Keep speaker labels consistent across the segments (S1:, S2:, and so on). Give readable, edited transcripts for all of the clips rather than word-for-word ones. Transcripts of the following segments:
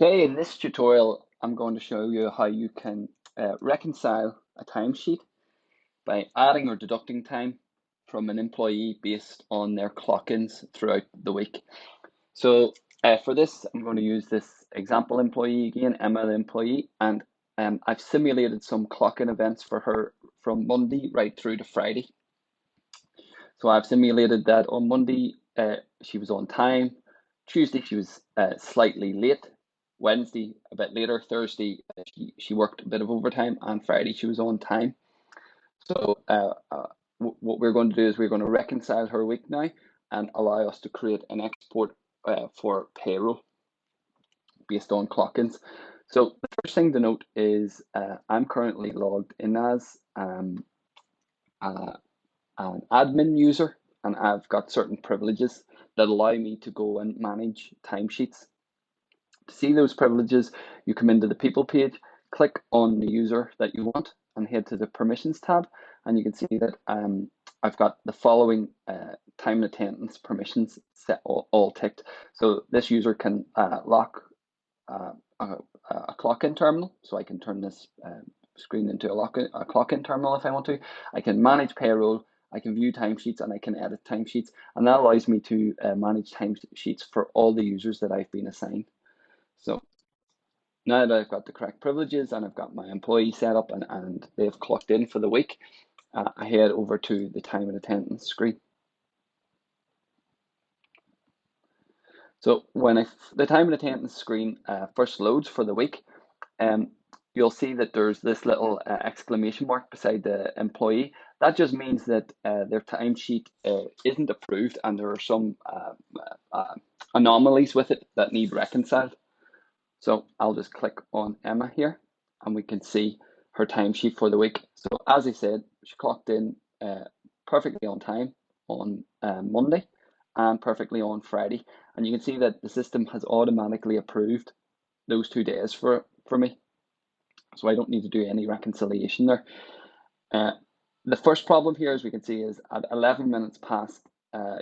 S1: Okay, in this tutorial, I'm going to show you how you can reconcile a timesheet by adding or deducting time from an employee based on their clock-ins throughout the week. So for this, I'm going to use this example employee again, Emma the employee, and I've simulated some clock-in events for her from Monday right through to Friday. So I've simulated that on Monday, she was on time. Tuesday, she was slightly late. Wednesday, a bit later. Thursday, she worked a bit of overtime. And Friday, she was on time. So what we're going to do is we're going to reconcile her week now and allow us to create an export for payroll based on clock-ins. So the first thing to note is I'm currently logged in as an admin user, and I've got certain privileges that allow me to go and manage timesheets. To see those privileges, you come into the people page, click on the user that you want, and head to the permissions tab, and you can see that I've got the following time and attendance permissions set all ticked. So this user can lock a clock-in terminal, so I can turn this screen into a clock-in terminal if I want to. I can manage payroll, I can view timesheets, and I can edit timesheets, and that allows me to manage timesheets for all the users that I've been assigned. So now that I've got the correct privileges and I've got my employee set up and they've clocked in for the week, I head over to the time and attendance screen. So when the time and attendance screen first loads for the week, you'll see that there's this little exclamation mark beside the employee. That just means that their timesheet isn't approved and there are some anomalies with it that need reconciled. So I'll just click on Emma here and we can see her timesheet for the week. So as I said, she clocked in perfectly on time on Monday and perfectly on Friday. And you can see that the system has automatically approved those 2 days for me. So I don't need to do any reconciliation there. The first problem here, as we can see, is at 11 minutes past,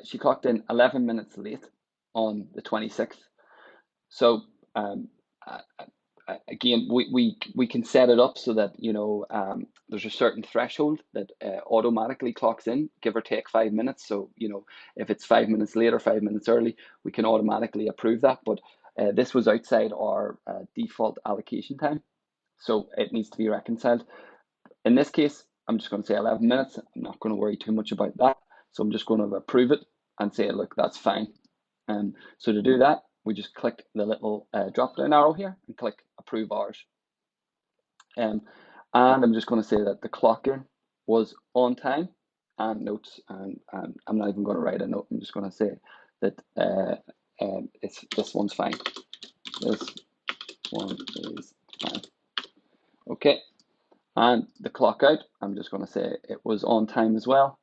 S1: she clocked in 11 minutes late on the 26th. So again, we can set it up so that, you know, there's a certain threshold that automatically clocks in, give or take 5 minutes. So, you know, if it's 5 minutes late or 5 minutes early, we can automatically approve that. But this was outside our default allocation time, so it needs to be reconciled. In this case, I'm just going to say 11 minutes. I'm not going to worry too much about that. So I'm just going to approve it and say, look, that's fine. So to do that, we just click the little drop down arrow here and click approve hours. And I'm just going to say that the clock in was on time and notes, and I'm not even going to write a note. I'm just going to say that this one's fine. This one is fine. Okay. And the clock out, I'm just going to say it was on time as well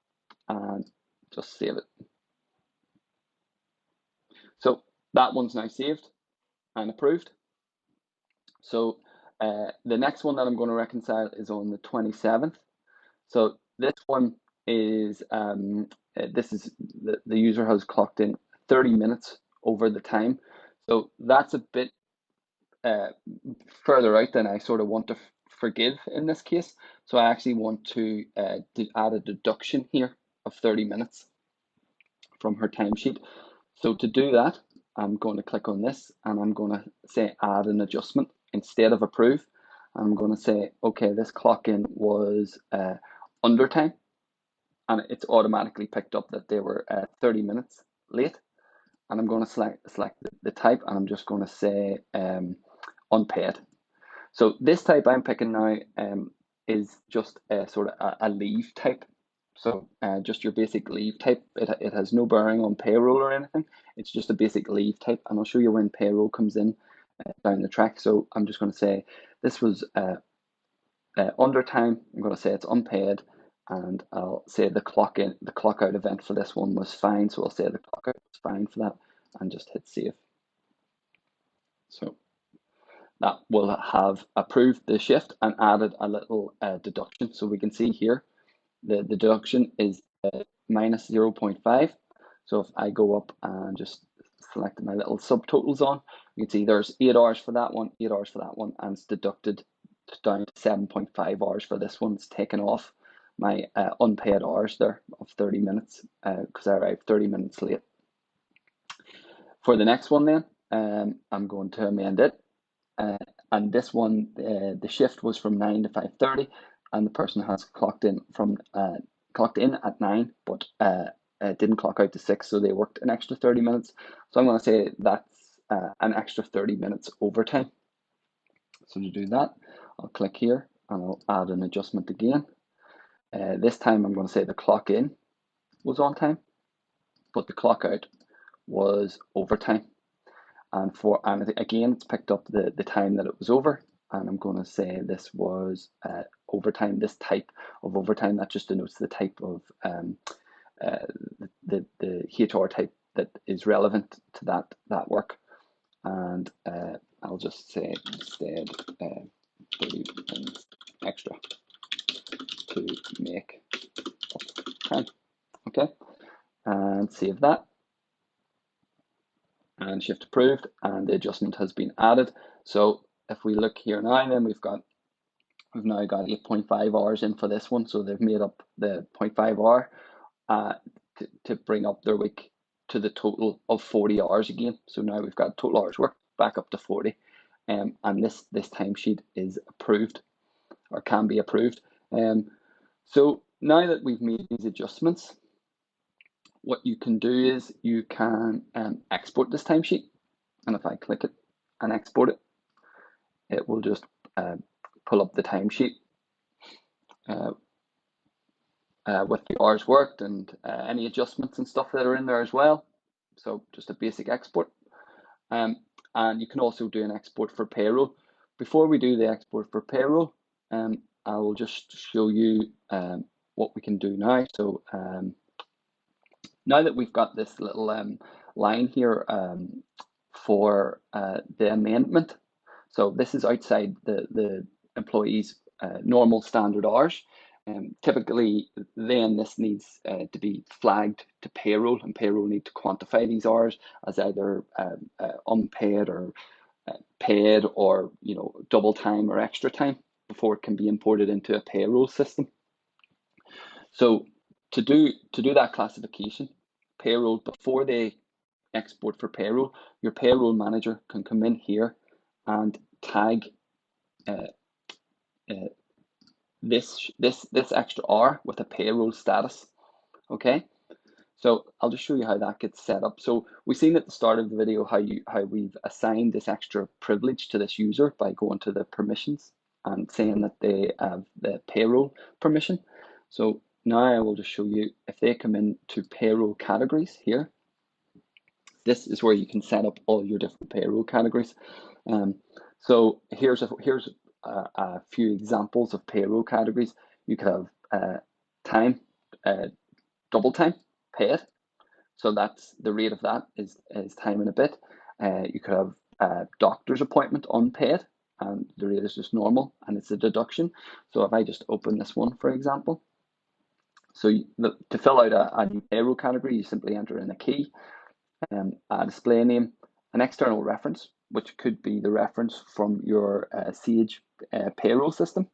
S1: and just save it. So that one's now saved and approved. So the next one that I'm going to reconcile is on the 27th. So this one is, this is the user has clocked in 30 minutes over the time. So that's a bit further out than I sort of want to forgive in this case. So I actually want to add a deduction here of 30 minutes from her timesheet. So to do that, I'm going to click on this and I'm going to say add an adjustment instead of approve. I'm going to say, okay, this clock in was under time, and it's automatically picked up that they were 30 minutes late. And I'm going to select the type, and I'm just going to say unpaid. So this type I'm picking now is just a sort of a leave type. So just your basic leave type. It has no bearing on payroll or anything. It's just a basic leave type, and I'll show you when payroll comes in down the track. So I'm just going to say this was under time. I'm going to say it's unpaid, and I'll say the clock out event for this one was fine. So I'll say the clock out was fine for that, and just hit save. So that will have approved the shift and added a little deduction. So we can see here the deduction is minus 0.5. So if I go up and just select my little subtotals on, You can see there's 8 hours for that one, 8 hours for that one, and it's deducted down to 7.5 hours for this one. It's taken off my unpaid hours there of 30 minutes because I arrived 30 minutes late. For the next one then, I'm going to amend it. And this one, the shift was from 9 to 5:30, and the person has clocked in at 9, but didn't clock out to 6, so they worked an extra 30 minutes. So I'm going to say that's an extra 30 minutes overtime. So to do that, I'll click here and I'll add an adjustment again. This time I'm going to say the clock in was on time, but the clock out was overtime. And again, it's picked up the time that it was over, and I'm going to say this was overtime. This type of overtime, that just denotes the type of the HR type that is relevant to that work. And I'll just say instead 30 minutes extra to make up time. Okay, and save that. And shift approved, and the adjustment has been added. So if we look here now, then we've now got 8.5 hours in for this one. So they've made up the 0.5 hour to bring up their week to the total of 40 hours again. So now we've got total hours worked back up to 40, and this timesheet is approved or can be approved. So now that we've made these adjustments, what you can do is you can export this timesheet, and if I click it and export it, it will just pull up the timesheet with the hours worked and any adjustments and stuff that are in there as well. So just a basic export. And you can also do an export for payroll. Before we do the export for payroll, I will just show you what we can do now. So now that we've got this little line here for the amendment, so this is outside the employee's normal standard hours. Typically, then this needs to be flagged to payroll, and payroll need to quantify these hours as either unpaid or paid, or double time or extra time before it can be imported into a payroll system. So to do that classification, payroll, before they export for payroll, your payroll manager can come in here and tag this extra hour with a payroll status. Okay, so I'll just show you how that gets set up. So we've seen at the start of the video how we've assigned this extra privilege to this user by going to the permissions and saying that they have the payroll permission. So now I will just show you, if they come into payroll categories here, this is where you can set up all your different payroll categories. So here's a few examples of payroll categories. You could have time, double time, paid. So that's the rate of that is time and a bit. You could have doctor's appointment unpaid, and the rate is just normal, and it's a deduction. So if I just open this one, for example, so to fill out a new payroll category, you simply enter in a key, a display name, an external reference, which could be the reference from your Sage payroll system.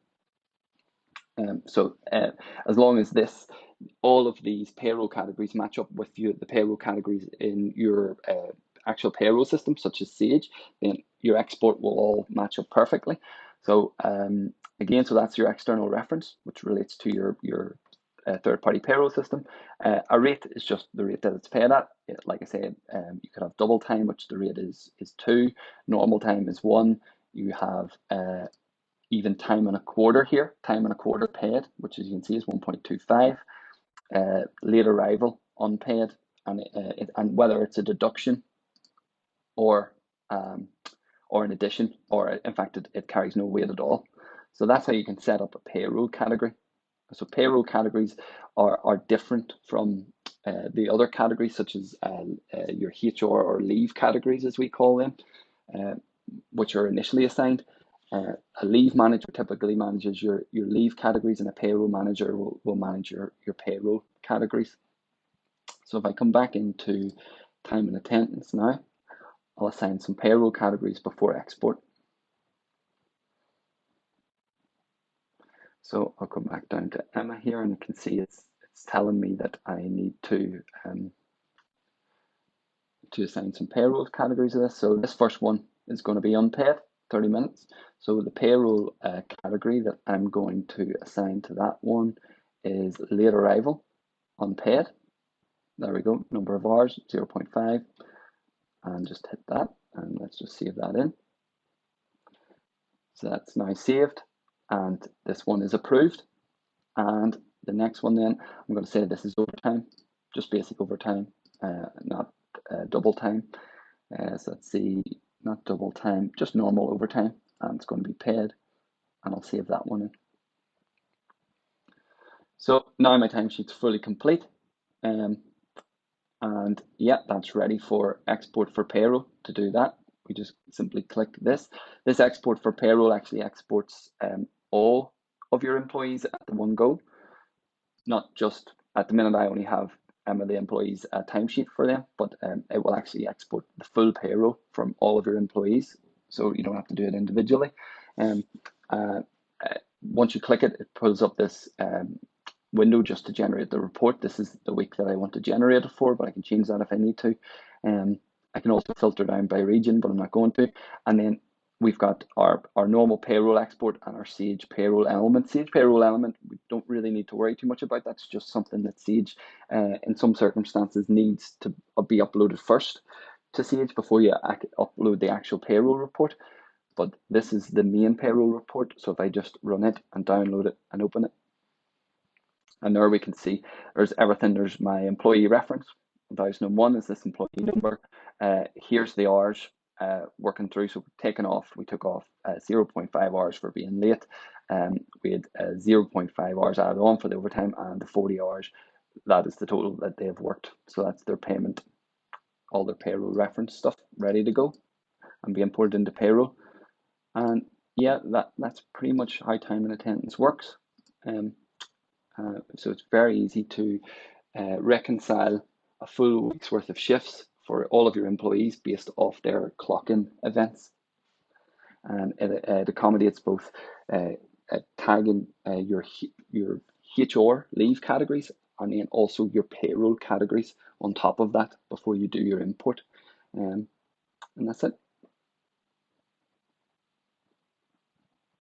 S1: So as long as all of these payroll categories match up with the payroll categories in your actual payroll system, such as Sage, then your export will all match up perfectly. So again, so that's your external reference, which relates to your third-party payroll system. A rate is just the rate that it's paid at. Like I said, you could have double time, which the rate is 2. Normal time is 1. You have even time and a quarter here, time and a quarter paid, which as you can see is 1.25. Late arrival unpaid, and whether it's a deduction or an addition, or in fact it carries no weight at all. So that's how you can set up a payroll category. So payroll categories are different from the other categories, such as your HR or leave categories, as we call them, which are initially assigned. A leave manager typically manages your leave categories, and a payroll manager will manage your payroll categories. So if I come back into time and attendance now, I'll assign some payroll categories before export. So I'll come back down to Emma here, and you can see it's telling me that I need to assign some payroll categories of this. So this first one is going to be unpaid, 30 minutes. So the payroll category that I'm going to assign to that one is late arrival, unpaid. There we go, number of hours, 0.5, and just hit that, and let's just save that in. So that's now saved, and this one is approved. And the next one then, I'm going to say this is overtime, just basic overtime, not double time. So let's see, not double time, just normal overtime, and it's going to be paid, and I'll save that one in. So now my timesheet's fully complete, and yeah, that's ready for export for payroll. To do that, we just simply click this. This export for payroll actually exports all of your employees at the one go, not just at the minute I only have the employees a timesheet for them, but it will actually export the full payroll from all of your employees, so you don't have to do it individually. Once you click it, it pulls up this window just to generate the report. This is the week that I want to generate it for, but I can change that if I need to. I can also filter down by region, but I'm not going to. And then we've got our normal payroll export and our Sage payroll element. Sage payroll element, we don't really need to worry too much about. That's just something that Sage, in some circumstances, needs to be uploaded first to Sage before you upload the actual payroll report. But this is the main payroll report. So if I just run it and download it and open it, and there we can see there's everything. There's my employee reference, 1001 is this employee number. Here's the hours working through. So we took off 0.5 hours for being late. We had 0.5 hours added on for the overtime, and the 40 hours, that is the total that they've worked. So that's their payment, all their payroll reference stuff ready to go and be imported into payroll. And yeah, that's pretty much how time and attendance works. So it's very easy to reconcile a full week's worth of shifts for all of your employees based off their clock-in events. And it accommodates both tagging your HR leave categories, and then also your payroll categories on top of that before you do your import. And that's it.